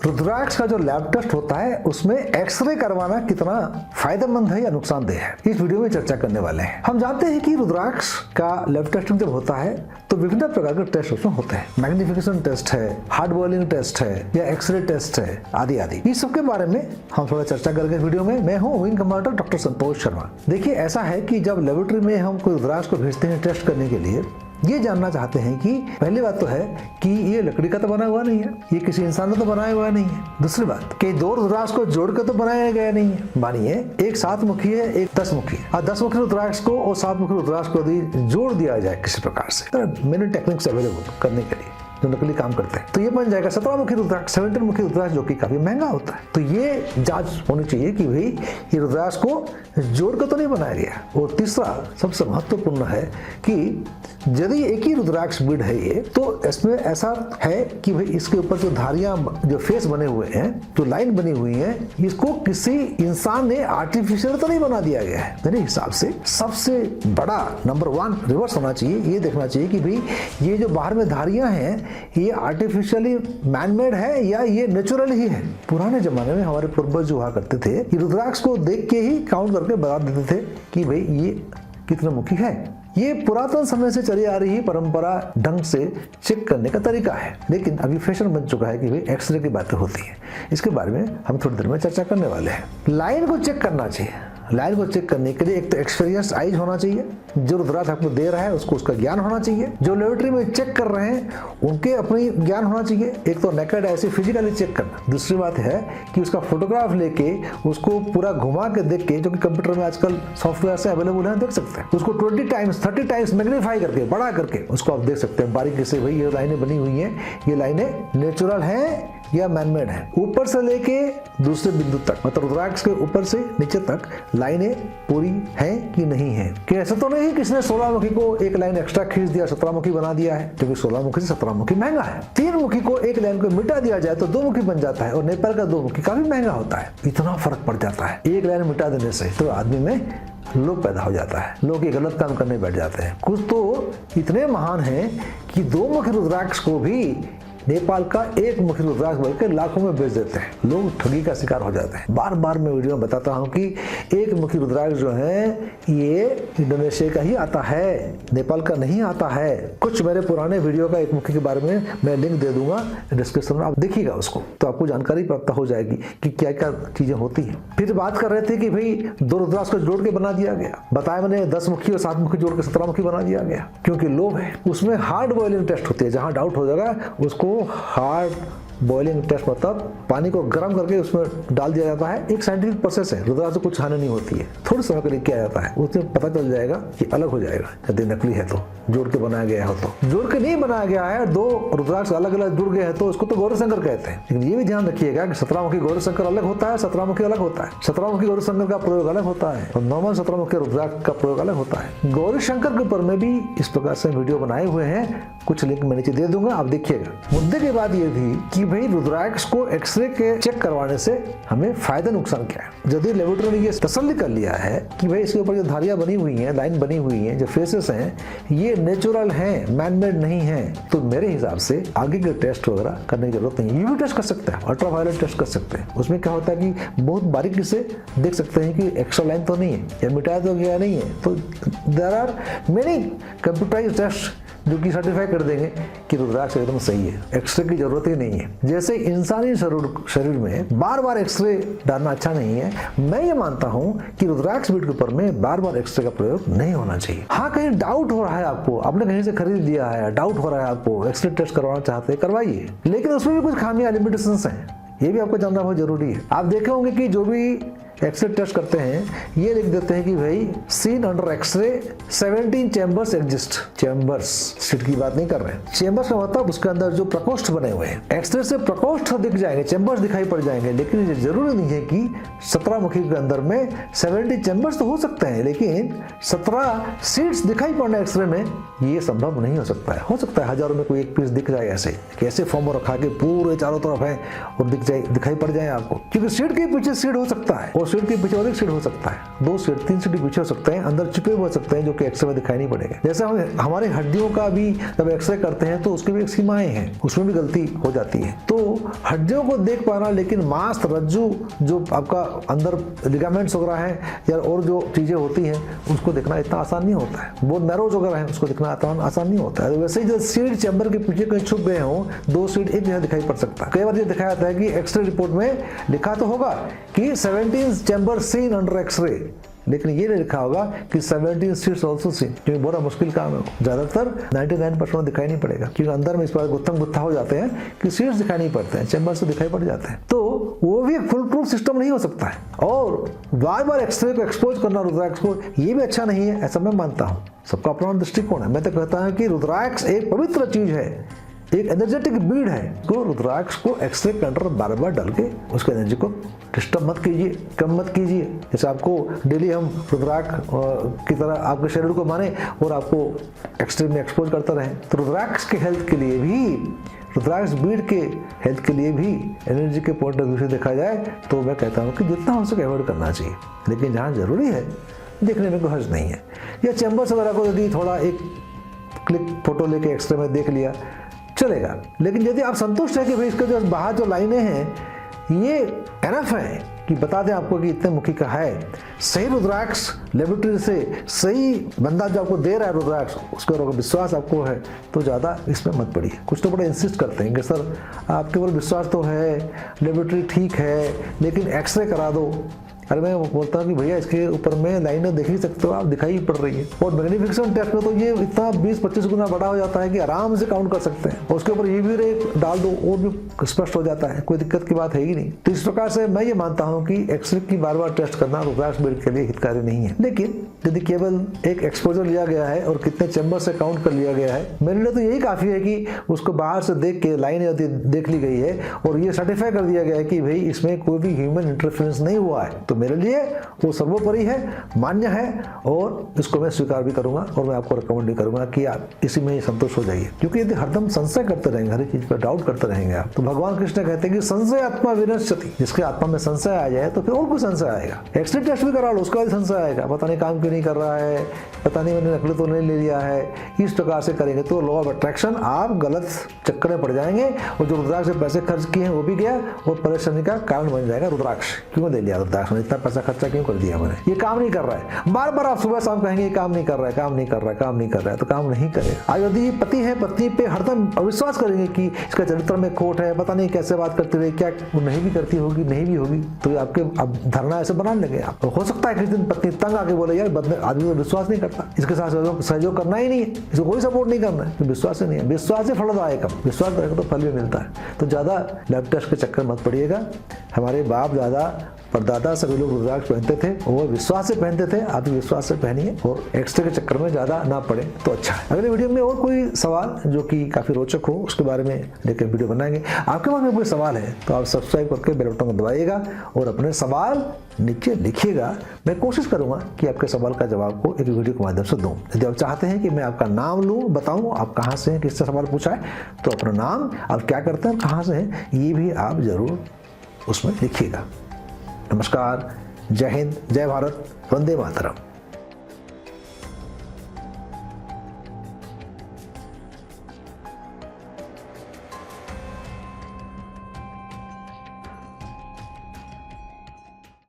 रुद्राक्ष का जो lab test होता है उसमें एक्सरे करवाना कितना फायदेमंद है या नुकसानदेह है, इस वीडियो में चर्चा करने वाले हैं। हम जानते हैं कि रुद्राक्ष का लैब टेस्टिंग जब होता है तो विभिन्न प्रकार के टेस्ट उसमें होते हैं। मैग्निफिकेशन टेस्ट है, हार्ड बॉइलिंग टेस्ट है या एक्सरे टेस्ट है आदि आदि। इस सब के बारे में हम थोड़ा चर्चा करेंगे वीडियो में। मैं हूँ wing commander doctor Santosh Sharma. देखिए, ऐसा है कि जब लेबोरेटरी में हम कोई रुद्राक्ष को भेजते हैं टेस्ट करने के लिए, ये जानना चाहते हैं कि पहली बात तो है कि ये लकड़ी का तो बना हुआ नहीं है, ये किसी इंसान ने तो बनाया हुआ नहीं है। दूसरी बात कि दो रुद्राक्ष को जोड़ कर तो बनाया गया नहीं है। मानिए एक 7 मुखी है, एक 10 मुखी है, और 10 मुखी रुद्राक्ष को और 7 मुखी रुद्राक्ष को यदि जोड़ दिया जाए किसी प्रकार से, तो मेनी टेक्निक्स अवेलेबल करने के लिए जो नकली काम करते हैं, तो ये बन जाएगा 17 मुखी रुद्राक्ष, 17 मुखी रुद्राक्ष, जो कि काफी महंगा होता है। तो ये जांच होनी चाहिए कि भाई ये रुद्राक्ष को जोड़कर तो नहीं बनाया गया। और तीसरा सबसे महत्वपूर्ण है कि यदि एक ही रुद्राक्ष बीड है ये, तो इसमें ऐसा है कि भाई इसके ऊपर जो धारियां, जो फेस बने हुए हैं, जो लाइन बनी हुई है, इसको किसी इंसान ने आर्टिफिशियल तो नहीं बना दिया गया है। मेरे हिसाब से सबसे बड़ा नंबर 1 रिवर्स होना चाहिए, ये देखना चाहिए कि भाई ये जो बाहर में धारियां हैं ये आर्टिफिशियली मैनमेड है या ये नेचुरल ही है। पुराने जमाने में हमारे पूर्वज जो हुआ करते थे, ये रुद्राक्ष को देख के ही काउंट करके बता देते थे कि भाई ये कितना मुखी है। ये पुरातन समय से चली आ रही परंपरा ढंग से चेक करने का तरीका है, लेकिन अभी फैशन बन चुका है कि भाई एक्सरे की बातें होती हैं। इसके बारे में हम थोड़ी देर में चर्चा करने वाले हैं। लाइन को चेक करना चाहिए। लाइन को चेक करने के लिए एक तो एक्सपीरियंस आइज होना चाहिए, जो रुद्राक्ष आपको दे रहा है उसको उसका ज्ञान होना चाहिए। जो लेबोरेटरी में चेक कर रहे हैं उनके अपनी ज्ञान होना चाहिए। एक तो नेकेड ऐसे फिजिकली चेक करना, दूसरी बात है कि उसका फोटोग्राफ लेके उसको पूरा घुमा के देख के, जो कि कंप्यूटर में आजकल सॉफ्टवेयर से अवेलेबल है, देख सकते हैं। उसको 20 टाइम्स 30 टाइम्स मैग्नीफाई करके, बड़ा करके उसको आप देख सकते हैं बारीकी से, भाई ये लाइनें बनी हुई हैं, ये लाइनें नेचुरल हैं या मैनमेड है। ऊपर से लेके दूसरे बिंदु तक, मतलब रुद्राक्ष के ऊपर से नीचे तक लाइनें पूरी हैं कि नहीं है। कि ऐसा तो नहीं किसने 16 मुखी को एक लाइन एक्स्ट्रा खींच दिया, 17 मुखी बना दिया है, क्योंकि 16 मुखी से 17 मुखी महंगा है। 3 मुखी को एक लाइन को मिटा दिया जाए तो 2 मुखी बन जाता है, और नेपाल का 2 मुखी काफी महंगा होता है। इतना फर्क पड़ जाता है एक लाइन मिटा देने से, तो आदमी में लोभ पैदा हो जाता है। लोग ये गलत काम करने बैठ जाते हैं। कुछ तो इतने महान हैं कि 2 मुखी रुद्राक्ष को भी नेपाल का 1 मुखी रुद्राक्ष बल्कि लाखों में बेच देते हैं। लोग ठगी का शिकार हो जाते हैं। बार बार मैं वीडियो में बताता हूं कि 1 मुखी रुद्राक्ष जो है ये इंडोनेशिया का ही आता है, नेपाल का नहीं आता है। कुछ मेरे पुराने वीडियो का 1 मुखी के बारे में मैं लिंक दे दूंगा डिस्क्रिप्शन में, आप देखिएगा उसको, तो आपको जानकारी प्राप्त हो जाएगी कि क्या क्या चीजें होती है। फिर बात कर रहे थे कि भाई 2 रुद्राक्ष को जोड़ के बना दिया गया। बताया मैंने 10 मुखी और 7 मुखी जोड़ के 17 मुखी बना दिया गया, क्योंकि लोभ है। उसमें हार्ड बॉइलिंग टेस्ट होती है, जहां डाउट हो जाएगा उसको हार्ड बॉइलिंग टेस्ट, मतलब पानी को गर्म करके उसमें डाल दिया जाता है। एक साइंटिफिक प्रोसेस है, रुद्राक्ष से कुछ हानि नहीं होती है, थोड़े समय के लिए किया जाता है। उसमें पता चल जाएगा कि अलग हो जाएगा यदि नकली है तो, जोड़ के बनाया गया हो तो। जोड़ के नहीं बनाया गया है, 2 रुद्राक्ष अलग अलग जुड़ गए हैं तो उसको तो गौरीशंकर कहते हैं। लेकिन ये भी ध्यान रखिएगा कि 17 मुखी गौरीशंकर अलग होता है, 17 मुखी अलग होता है। 17 मुखी गौरीशंकर का प्रयोग अलग होता है और नॉर्मल 17 मुखी रुद्राक्ष का प्रयोग अलग होता है। गौरीशंकर के ऊपर में भी इस प्रकार से वीडियो बनाए हुए हैं, कुछ लिंक मैं नीचे दे दूंगा, आप देखिएगा। मुद्दे की बात ये थी कि भाई रुद्राक्ष को एक्सरे के चेक करवाने से हमें फायदा नुकसान क्या है। यदि लेबोरेटरी ने ये तसल्ली कर लिया है कि भाई इसके ऊपर जो धारियां बनी हुई हैं, लाइन बनी हुई हैं, जो फेसेस हैं, ये नेचुरल हैं, मैनमेड नहीं है, तो मेरे हिसाब से आगे के टेस्ट वगैरह करने की जरूरत नहीं है। यूवी टेस्ट कर सकते हैं, अल्ट्रावायलेट टेस्ट कर सकते हैं। उसमें क्या होता है कि बहुत बारीकी से देख सकते हैं कि एक्स्ट्रा लाइन तो नहीं है या मिटाया तो गया नहीं है। तो there are many computerized test जो कि सर्टिफाई कर देंगे कि रुद्राक्ष एकदम सही है, एक्सरे की जरूरत ही नहीं है। जैसे इंसानी शरीर में बार बार एक्सरे डालना अच्छा नहीं है, मैं ये मानता हूं कि रुद्राक्ष बीड के ऊपर में बार बार एक्सरे का प्रयोग नहीं होना चाहिए। हाँ, कहीं डाउट हो रहा है आपको, आपने कहीं से खरीद लिया है, डाउट हो रहा है आपको, एक्सरे टेस्ट करवाना चाहते हैं, करवाइए, लेकिन उसमें भी कुछ खामियां, लिमिटेशंस हैं, ये भी आपको जानना बहुत जरूरी है। आप देखे होंगे कि जो भी एक्सरे टेस्ट करते हैं ये लिख देते हैं कि भाई seen under x-ray 17 chambers exist. Chambers seat की बात नहीं कर रहे हैं। चैम्बर्स का मतलब उसके अंदर जो प्रकोष्ठ बने हुए हैं। एक्सरे से प्रकोष्ठ दिख जाएंगे, चैम्बर्स दिखाई पड़ जाएंगे, लेकिन ये जरूरी नहीं है कि 17 मुखी के अंदर में 70 चैम्बर्स तो हो सकते हैं, लेकिन 17 सीट्स दिखाई पड़ना एक्सरे में ये संभव नहीं हो सकता है। हो सकता है हजारों में कोई एक पीस दिख जाए, ऐसे कैसे फॉर्म रखा के पूरे चारों तरफ है और दिखाई पड़ जाए आपको, क्योंकि सीट के पीछे सीट हो सकता है और सीट के पीछे और एक सीट हो सकता है, 2 सीट 3 सीट पीछे हो सकते हैं, अंदर छिपे हुए हो सकते हैं जो कि एक्सरे में दिखाई नहीं पड़ेगा। जैसे हम हमारे हड्डियों का भी जब एक्सरे करते हैं तो उसकी भी एक सीमाएं हैं, उसमें भी गलती हो जाती है। तो हड्डियों को देख पाना, लेकिन मांस रज्जु जो आपका अंदर लिगामेंट्स वगैरह है या और जो चीजें होती हैं उसको देखना इतना आसान नहीं होता है। बोन मैरोज वगैरह है उसको देखना आसान नहीं होता है। वैसे ही जो सीट चैम्बर के पीछे कहीं छुप गए हों, 2 सीट एक जगह दिखाई पड़ सकता है। कई बार ये दिखाया जाता है कि एक्सरे रिपोर्ट में लिखा तो होगा कि 17 चैम्बर सीन अंडर एक्सरे, लेकिन ये नहीं लिखा होगा कि 17 सीट्स आल्सो सीन, क्योंकि बड़ा मुश्किल काम है। ज्यादातर 99% दिखाई नहीं पड़ेगा, क्योंकि अंदर में इस बार गुत्था हो जाते हैं कि सीट्स दिखाई नहीं पड़ते हैं, चैम्बर्स तो दिखाई पड़ जाते हैं। तो वो भी एक फुल प्रूफ सिस्टम नहीं हो सकता है। और बार बार एक्सरे को एक्सपोज करना रुद्राक्ष को, ये भी अच्छा नहीं है, ऐसा मैं मानता हूँ। सबका अपना दृष्टिकोण है। मैं तो कहता हूँ कि रुद्राक्ष एक पवित्र चीज है, एक एनर्जेटिक बीड है। तो रुद्राक्ष को एक्सरे के अंदर बार बार डाल के उसके एनर्जी को डिस्टर्ब मत कीजिए, कम मत कीजिए। जैसे आपको डेली हम रुद्राक्ष की तरह आपके शरीर को माने और आपको एक्सरे में एक्सपोज करता रहे, तो रुद्राक्ष के हेल्थ के लिए भी, रुद्राक्ष बीड के हेल्थ के लिए भी एनर्जी के पॉइंट ऑफ व्यू से देखा जाए तो मैं कहता हूँ कि जितना हो सके अवॉइड करना चाहिए। लेकिन जहाँ जरूरी है देखने में कोई हर्ज नहीं है। या चैम्बर्स वगैरह को यदि थोड़ा एक क्लिक फोटो लेके एक्सरे में देख लिया चलेगा। लेकिन यदि आप संतुष्ट हैं कि भाई इसके जो बाहर जो लाइनें हैं ये एनफ है कि बता दें आपको कि इतने मुखी का है, सही रुद्राक्ष लेबोरेटरी से सही बंदा जो आपको दे रहा है रुद्राक्ष, उसके ऊपर विश्वास आपको है तो ज़्यादा इसमें मत पड़िए। कुछ तो बड़ा इंसिस्ट करते हैं कि सर आपके ऊपर विश्वास तो है, लेबोरेटरी ठीक है, लेकिन एक्सरे करा दो। अरे मैं बोलता हूँ कि भैया इसके ऊपर में लाइनें देख ही सकते हो आप, दिखाई ही पड़ रही है। और मैग्नीफिकेशन टेस्ट में तो ये इतना 20-25 गुना बड़ा हो जाता है कि आराम से काउंट कर सकते हैं। और उसके ऊपर ये भी रेट डाल दो और भी स्पष्ट हो जाता है, कोई दिक्कत की बात है ही नहीं। तो इस प्रकार से मैं ये मानता हूँ कि एक्सरे की बार बार टेस्ट करना रुद्राक्ष बीड के लिए हितकारी नहीं है। लेकिन यदि केवल एक एक्सपोजर लिया गया है और कितने चैम्बर से काउंट कर लिया गया है, मेरे लिए तो यही काफी है कि उसको बाहर से देख के लाइन यदि देख ली गई है और ये सर्टिफाई कर दिया गया है कि भाई इसमें कोई भी ह्यूमन इंटरफेरेंस नहीं हुआ है, तो मेरे लिए वो सर्वोपरि है, मान्य है और इसको मैं स्वीकार भी करूंगा और मैं आपको रिकमेंड भी करूंगा कि आप इसी में ही संतुष्ट हो जाइए। क्योंकि यदि हरदम संशय करते रहेंगे, हर चीज पर डाउट करते रहेंगे आप, तो भगवान कृष्ण कहते हैं कि संशय आत्मा विनश्यति, जिसके आत्मा में संशय आ जाए तो फिर और कोई संशय आएगा। एक्सरे टेस्ट भी करा लो, उसका भी संशय आएगा, पता नहीं काम क्यों नहीं कर रहा है, पता नहीं मैंने नकली तो नहीं ले लिया है। इस प्रकार से करेंगे तो लॉ ऑफ अट्रैक्शन आप गलत चक्कर में पड़ जाएंगे और जो रुद्राक्ष से पैसे खर्च किए हैं वो भी गया और परेशानी का कारण बन जाएगा। रुद्राक्ष क्यों दे लिया, रुद्राक्ष में इतना पैसा खर्चा क्यों कर दिया मैंने, ये काम नहीं कर रहा है। बार बार आप सुबह शाम कहेंगे काम नहीं कर रहा है, काम नहीं कर रहा है, काम नहीं कर रहा है, तो काम नहीं करेगा। आज यदि पति है पत्नी पे हरदम अविश्वास करेंगे कि इसका चरित्र में खोट है, पता नहीं कैसे बात करते हुए, क्या वो नहीं भी करती होगी, नहीं भी होगी, तो आपके अब धरना ऐसे बना लेंगे आप। तो हो सकता है किसी दिन पत्नी तंग आके बोले यार आदमी तो विश्वास नहीं करता, इसके साथ सहयोग करना ही नहीं है, इसको कोई सपोर्ट नहीं करना है, तो विश्वास ही नहीं है। विश्वास से फलदायक, विश्वास करेगा तो फल भी मिलता है। तो ज्यादा लैब टेस्ट के चक्कर मत पड़िएगा। हमारे बाप दादा परदादा सभी लोग रुद्राक्ष पहनते थे, वो विश्वास से पहनते थे, आप भी विश्वास से पहनिए और एक्सरे के चक्कर में ज्यादा ना पड़े तो अच्छा है। अगले वीडियो में और कोई सवाल जो कि काफी रोचक हो उसके बारे में लेकर वीडियो बनाएंगे। आपके मन में कोई सवाल है तो आप सब्सक्राइब करके बेल बटन को दबाइएगा और अपने सवाल नीचे लिखिएगा। मैं कोशिश करूंगा कि आपके सवाल का जवाब को एक वीडियो के माध्यम से दूं। यदि आप चाहते हैं कि मैं आपका नाम लूं, बताऊं आप कहां से हैं, किससे सवाल पूछा है, तो अपना नाम, आप क्या करते हैं, कहां से हैं, ये भी आप जरूर उसमें लिखिएगा। नमस्कार, जय हिंद, जय भारत, वंदे मातरम।